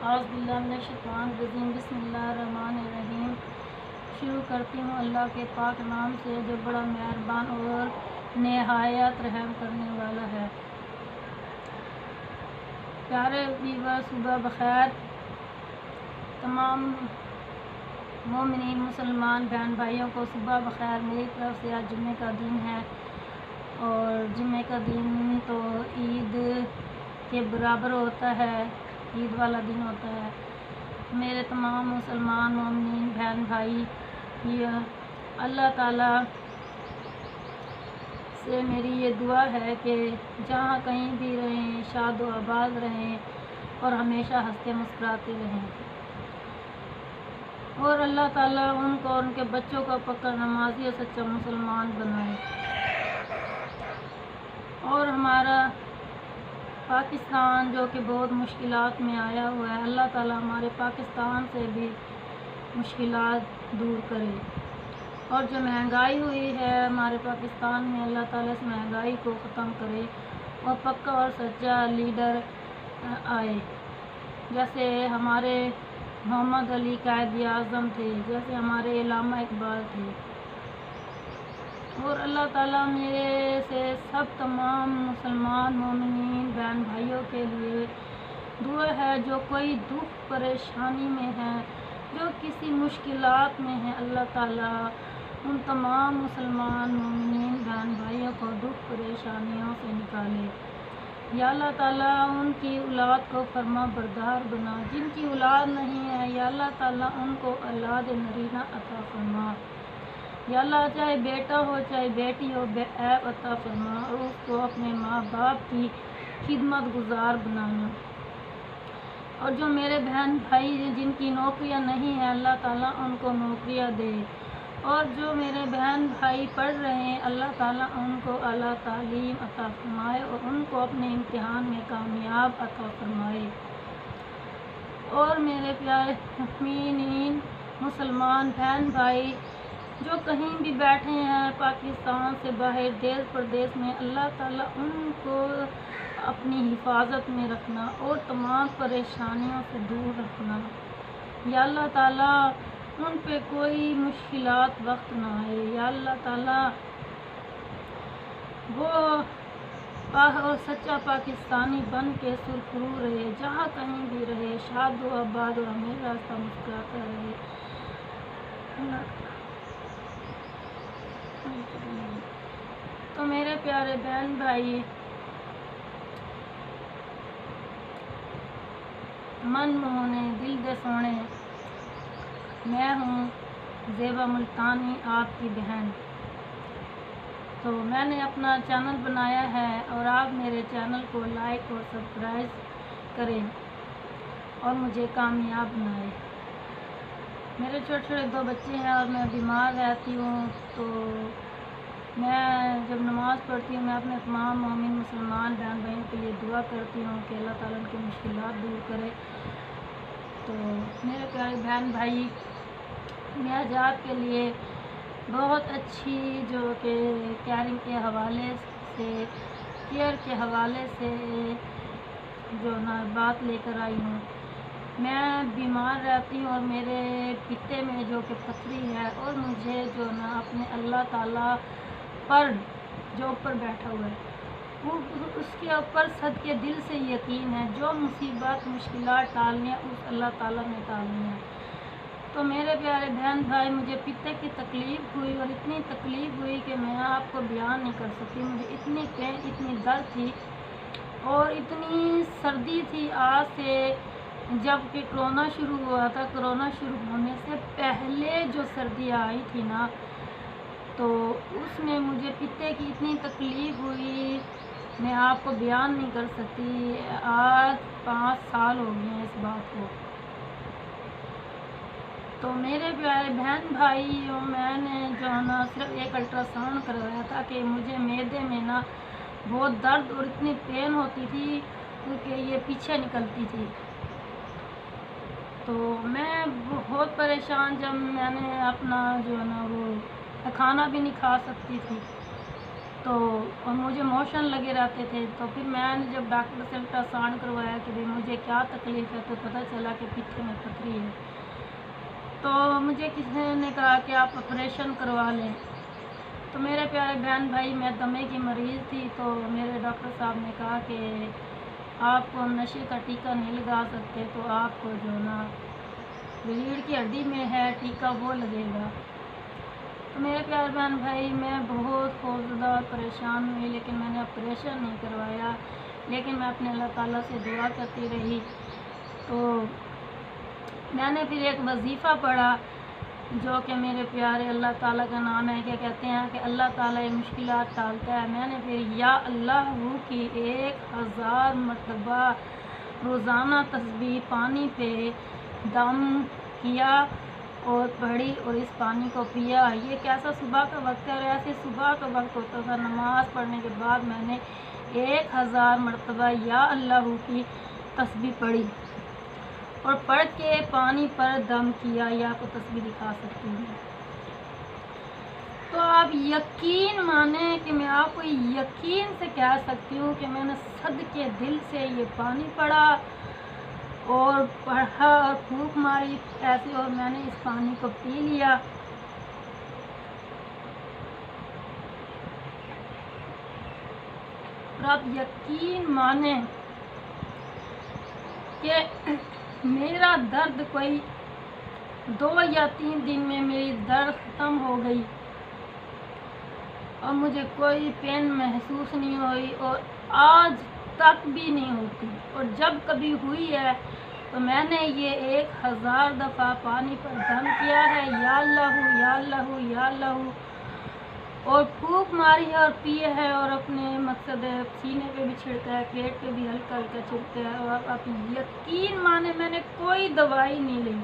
اعوذ باللہ من الشیطان الرجیم بسم اللہ الرحمن الرحیم۔ شروع کرتی ہوں اللہ کے پاک نام سے جو بڑا مہربان اور نہایت رحم کرنے والا ہے۔ پیارے ویور، صبح بخیر۔ تمام مومنین مسلمان بہن بھائیوں کو صبح بخیر میری طرف سے۔ آج جمعے کا دن ہے اور جمعے کا دن تو عید کے برابر ہوتا ہے، عید والا دن ہوتا ہے۔ میرے تمام مسلمان مومنین بہن بھائی، یہ اللہ تعالیٰ سے میری یہ دعا ہے کہ جہاں کہیں بھی رہیں شاد و آباد رہیں اور ہمیشہ ہنستے مسکراتے رہیں، اور اللہ تعالیٰ ان کو اور ان کے بچوں کو پکا نمازی اور سچا مسلمان بنائے، اور ہمارا پاکستان جو کہ بہت مشکلات میں آیا ہوا ہے، اللہ تعالیٰ ہمارے پاکستان سے بھی مشکلات دور کرے، اور جو مہنگائی ہوئی ہے ہمارے پاکستان میں، اللہ تعالیٰ اس مہنگائی کو ختم کرے اور پکا اور سچا لیڈر آئے، جیسے ہمارے محمد علی قائد اعظم تھے، جیسے ہمارے علامہ اقبال تھے۔ اور اللہ تعالیٰ میرے سے سب تمام مسلمان مومنین بہن بھائیوں کے لیے دعا ہے جو کوئی دکھ پریشانی میں ہے، جو کسی مشکلات میں ہے، اللہ تعالیٰ ان تمام مسلمان مومنین بہن بھائیوں کو دکھ پریشانیوں سے نکالے۔ یا اللہ تعالیٰ ان کی اولاد کو فرما بردار بنا، جن کی اولاد نہیں ہے یا اللہ تعالیٰ ان کو اولاد نرینہ عطا فرما، یا اللہ چاہے بیٹا ہو چاہے بیٹی ہو بے عیب عطا فرما، اور اس کو اپنے ماں باپ کی خدمت گزار بنانا۔ اور جو میرے بہن بھائی جن کی نوکریاں نہیں ہیں، اللہ تعالیٰ ان کو نوکریاں دے، اور جو میرے بہن بھائی پڑھ رہے ہیں، اللہ تعالیٰ ان کو اعلیٰ تعلیم عطا فرمائے اور ان کو اپنے امتحان میں کامیاب عطا فرمائے۔ اور میرے پیارے مومنین مسلمان بہن بھائی جو کہیں بھی بیٹھے ہیں پاکستان سے باہر دیس پردیس میں، اللہ تعالیٰ ان کو اپنی حفاظت میں رکھنا اور تمام پریشانیوں سے دور رکھنا۔ یا اللہ تعالیٰ ان پہ کوئی مشکلات وقت نہ آئے، یا اللہ تعالیٰ وہ اور سچا پاکستانی بن کے سرخرو رہے، جہاں کہیں بھی رہے شاد و آباد اور ہمیشہ راستہ مسکراتا رہے۔ تو میرے پیارے بہن بھائی، من موہنے دل دے سونے، میں ہوں زیبا ملتانی آپ کی بہن۔ تو میں نے اپنا چینل بنایا ہے اور آپ میرے چینل کو لائک اور سبسکرائب کریں اور مجھے کامیاب بنائیں۔ میرے چھوٹے چھوٹے 2 بچے ہیں اور میں بیمار رہتی ہوں، تو میں جب نماز پڑھتی ہوں میں اپنے تمام مومن مسلمان بہن بھائیوں کے لیے دعا کرتی ہوں کہ اللہ تعالیٰ ان کی مشکلات دور کرے۔ تو میرے پیارے بہن بھائی، معراج کے لیے بہت اچھی جو کہ کیئرنگ کے حوالے سے، کیئر کے حوالے سے جو نا بات لے کر آئی ہوں۔ میں بیمار رہتی ہوں اور میرے پتے میں جو کہ پتھری ہے، اور مجھے جو نا اپنے اللہ تعالیٰ پر جو اوپر بیٹھا ہوا ہے وہ اس کے اوپر صدقے دل سے یقین ہے، جو مصیبت مشکلات ٹالنی ہے اس اللہ تعالیٰ نے ٹالنی ہے۔ تو میرے پیارے بہن بھائی، مجھے پتے کی تکلیف ہوئی اور اتنی تکلیف ہوئی کہ میں آپ کو بیان نہیں کر سکتی۔ مجھے اتنی پین، اتنی درد تھی اور اتنی سردی تھی آج سے، جب کہ کرونا شروع ہوا تھا، کرونا شروع ہونے سے پہلے جو سردی آئی تھی نا، تو اس میں مجھے پتے کی اتنی تکلیف ہوئی میں آپ کو بیان نہیں کر سکتی۔ آج 5 سال ہو گئے ہیں اس بات کو۔ تو میرے پیارے بہن بھائی، میں نے جو ہے نا صرف ایک الٹرا ساؤنڈ کروایا تھا کہ مجھے معدے میں نا بہت درد اور اتنی پین ہوتی تھی کیونکہ یہ پیچھے نکلتی تھی۔ تو میں بہت پریشان، جب میں نے اپنا جو ہے نا وہ کھانا بھی نہیں کھا سکتی تھی، تو اور مجھے موشن لگے رہتے تھے، تو پھر میں نے جب ڈاکٹر سے الٹراساؤنڈ کروایا کہ بھئی مجھے کیا تکلیف ہے، تو پتہ چلا کہ پتھے میں پتھری ہے۔ تو مجھے کسی نے کہا کہ آپ آپریشن کروا لیں۔ تو میرے پیارے بہن بھائی، میں دمے کی مریض تھی، تو میرے ڈاکٹر صاحب نے کہا کہ آپ کو نشے کا ٹیکہ نہیں لگا سکتے، تو آپ کو جو نا ریڑھ کی ہڈی میں ہے ٹیکہ وہ لگے گا۔ تو میرے پیارے بہن بھائی، میں بہت خوفزدہ اور پریشان ہوئی، لیکن میں نے آپریشن نہیں کروایا، لیکن میں اپنے اللہ تعالیٰ سے دعا کرتی رہی۔ تو میں نے پھر ایک وظیفہ پڑھا جو کہ میرے پیارے اللہ تعالیٰ کا نام ہے، کیا کہتے ہیں کہ اللہ تعالیٰ یہ مشکلات ٹالتا ہے۔ میں نے پھر یا اللہ کی 1000 مرتبہ روزانہ تسبیح پانی پہ دم کیا اور پڑھی اور اس پانی کو پیا۔ یہ کیسا صبح کا وقت ہے، اور ایسے صبح کا وقت ہوتا تھا، نماز پڑھنے کے بعد میں نے 1000 مرتبہ یا اللہ کی تسبیح پڑھی اور پڑھ کے پانی پر دم کیا۔ یہ آپ کو تسبیح دکھا سکتی ہوں۔ تو آپ یقین مانیں کہ میں آپ کو یقین سے کہہ سکتی ہوں کہ میں نے صدقے دل سے یہ پانی پڑھا اور پھونک ماری ایسے، اور میں نے اس پانی کو پی لیا۔ اور آپ یقین مانیں کہ میرا درد کوئی 2 یا 3 دن میں میری درد ختم ہو گئی اور مجھے کوئی پین محسوس نہیں ہوئی، اور آج تک بھی نہیں ہوتی۔ اور جب کبھی ہوئی ہے تو میں نے یہ 1000 دفعہ پانی پر دم کیا ہے، یا اللہ یا اللہ یا اللہ، اور پھونک ماری ہے اور پیے ہے، اور اپنے مقصد سینے پہ بھی چھڑکا ہے، پیٹ پہ بھی ہلکا ہلکا چھڑکتا ہے۔ اور آپ یقین مانیں میں نے کوئی دوائی نہیں لی،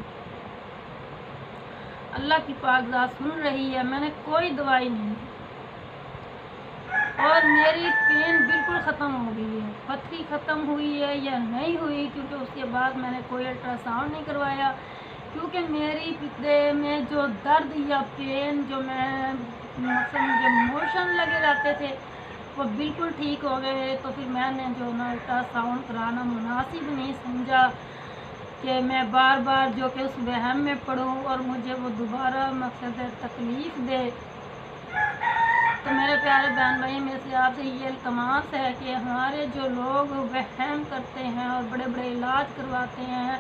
اللہ کی پاک ذات سن رہی ہے، میں نے کوئی دوائی نہیں لی، اور میری پین بالکل ختم ہو گئی ہے۔ پتھری ختم ہوئی ہے یا نہیں ہوئی، کیونکہ اس کے بعد میں نے کوئی الٹراساؤنڈ نہیں کروایا، کیونکہ میری پتے میں جو درد یا پین جو میں مقصد مجھے موشن لگے رہتے تھے وہ بالکل ٹھیک ہو گئے۔ تو پھر میں نے جو نا الٹراساؤنڈ کرانا مناسب نہیں سمجھا کہ میں بار بار جو کہ اس وہم میں پڑھوں اور مجھے وہ دوبارہ مقصد تکلیف دے۔ تو میرے پیارے بہن بھائی، میں سے آپ سے یہ التماس ہے کہ ہمارے جو لوگ وہم کرتے ہیں اور بڑے بڑے علاج کرواتے ہیں،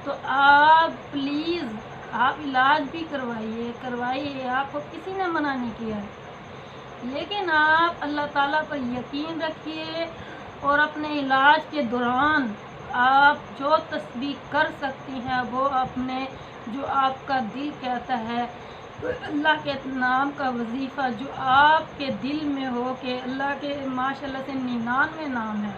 تو آپ پلیز آپ علاج بھی کروائیے، آپ کو کسی نے منع نہیں کیا ہے، لیکن آپ اللہ تعالیٰ پر یقین رکھیے، اور اپنے علاج کے دوران آپ جو تسبیح کر سکتی ہیں وہ اپنے جو آپ کا دل کہتا ہے، اللہ کے نام کا وظیفہ جو آپ کے دل میں ہو، کہ اللہ کے ماشاءاللہ سے 99 نام ہے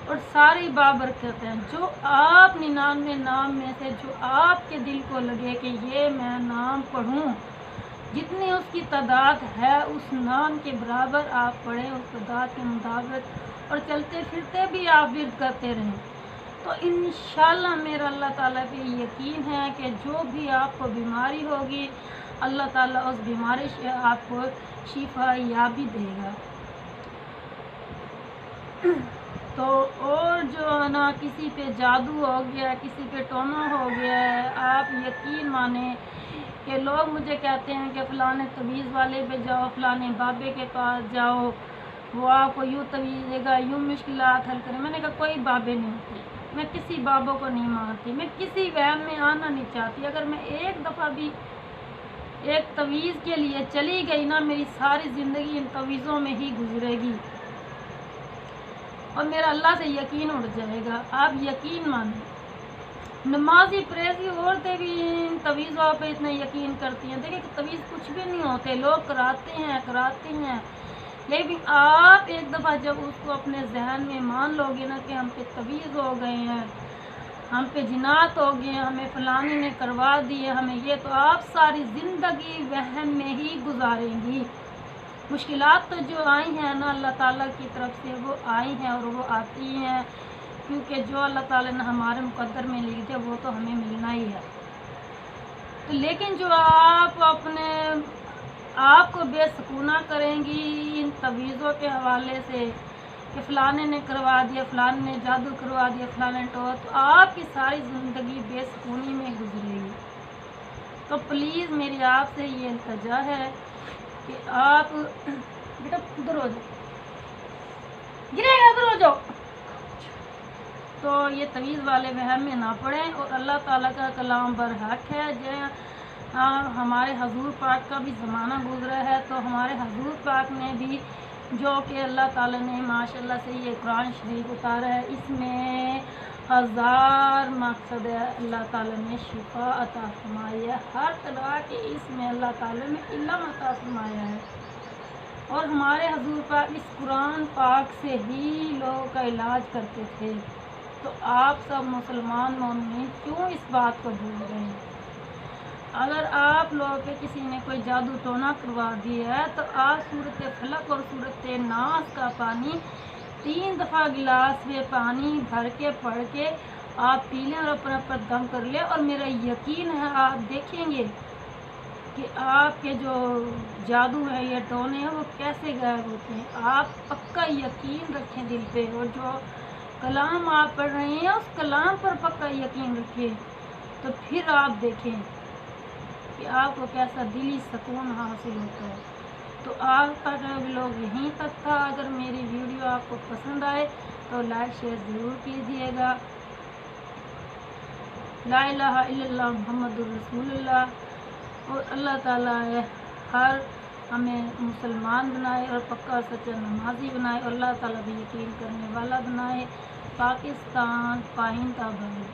اور ساری بابرکت ہیں، جو آپ 99 نام میں سے جو آپ کے دل کو لگے کہ یہ میں نام پڑھوں، جتنی اس کی تعداد ہے اس نام کے برابر آپ پڑھیں، اس تعداد کے مطابق، اور چلتے پھرتے بھی آپ ورد کرتے رہیں، تو انشاءاللہ میرا اللہ تعالیٰ پہ یقین ہے کہ جو بھی آپ کو بیماری ہوگی اللہ تعالیٰ اس بیماری سے آپ کو شفا یابی دے گا۔ تو اور جو ہے نا کسی پہ جادو ہو گیا، کسی پہ ٹونا ہو گیا ہے، آپ یقین مانیں کہ لوگ مجھے کہتے ہیں کہ فلانے تویز والے پہ جاؤ، فلانے بابے کے پاس جاؤ، وہ آپ کو یوں تویز دے گا، یوں مشکلات حل کرے۔ میں نے کہا کوئی بابے نہیں ہوتے، میں کسی بابوں کو نہیں مانتی، میں کسی وہم میں آنا نہیں چاہتی۔ اگر میں ایک دفعہ بھی ایک تویز کے لیے چلی گئی نا، میری ساری زندگی ان تویزوں میں ہی گزرے گی، اور میرا اللہ سے یقین اٹھ جائے گا۔ آپ یقین مانیں، نمازی پریزی عورتیں بھی ان تویزوں پہ اتنا یقین کرتی ہیں۔ دیکھیں کہ تویز کچھ بھی نہیں ہوتے، لوگ کراتے ہیں، لیکن آپ ایک دفعہ جب اس کو اپنے ذہن میں مان لو گے نا کہ ہم پہ تویز ہو گئے ہیں، ہم پہ جنات ہو گئے ہیں، ہمیں فلانی نے کروا دی ہے، ہمیں یہ، تو آپ ساری زندگی وہم میں ہی گزاریں گی۔ مشکلات تو جو آئی ہیں نا اللہ تعالیٰ کی طرف سے وہ آئی ہیں اور وہ آتی ہیں، کیونکہ جو اللہ تعالیٰ نے ہمارے مقدر میں لکھ دیا وہ تو ہمیں ملنا ہی ہے۔ تو لیکن جو آپ اپنے آپ کو بے سکونہ کریں گی ان تویزوں کے حوالے سے کہ فلانے نے کروا دیا، فلانے نے جادو کروا دیا، فلانے نے تو آپ کی ساری زندگی بے سکونی میں گزرے گی۔ تو پلیز میری آپ سے یہ التجا ہے کہ آپ بیٹا ادھر ہو جاؤ، گرے گا، ادھر ہو جاؤ۔ تو یہ تویز والے وہم میں نہ پڑیں، اور اللہ تعالیٰ کا کلام برحق ہے۔ ہمارے حضور پاک کا بھی زمانہ گزرا ہے، تو ہمارے حضور پاک نے بھی جو کہ اللہ تعالیٰ نے ماشاءاللہ سے یہ قرآن شریف اتارا ہے، اس میں ہزار مقصد ہے۔ اللہ تعالیٰ نے شفا عطا فرمائی ہے، ہر طرح کے اس میں اللہ تعالیٰ نے علم عطا فرمایا ہے، اور ہمارے حضور پاک اس قرآن پاک سے ہی لوگوں کا علاج کرتے تھے۔ تو آپ سب مسلمان مومنین کیوں اس بات کو بھول گئے ہیں؟ اگر آپ لوگوں پہ کسی نے کوئی جادو ٹونا کروا دیا ہے تو آپ سورۃ فلق اور سورۃ ناس کا پانی 3 دفعہ گلاس میں پانی بھر کے پڑھ کے آپ پی لیں اور اپنا پر دم کر لیں، اور میرا یقین ہے آپ دیکھیں گے کہ آپ کے جو جادو ہے یا ٹونے ہیں وہ کیسے غائب ہوتے ہیں۔ آپ پکا یقین رکھیں دل پہ، اور جو کلام آپ پڑھ رہے ہیں اس کلام پر پکا یقین رکھیں، تو پھر آپ دیکھیں کہ آپ کو کیسا دلی سکون حاصل ہوتا ہے۔ تو آج تک لوگ یہیں تک تھا۔ اگر میری ویڈیو آپ کو پسند آئے تو لائک شیئر ضرور کیجیے گا۔ لا الہ الا اللہ محمد الرسول اللہ، اور اللہ تعالیٰ ہر ہمیں مسلمان بنائے اور پکا سچا نمازی بنائے، اور اللہ تعالیٰ بھی یقین کرنے والا بنائے۔ پاکستان پائندہ بنے۔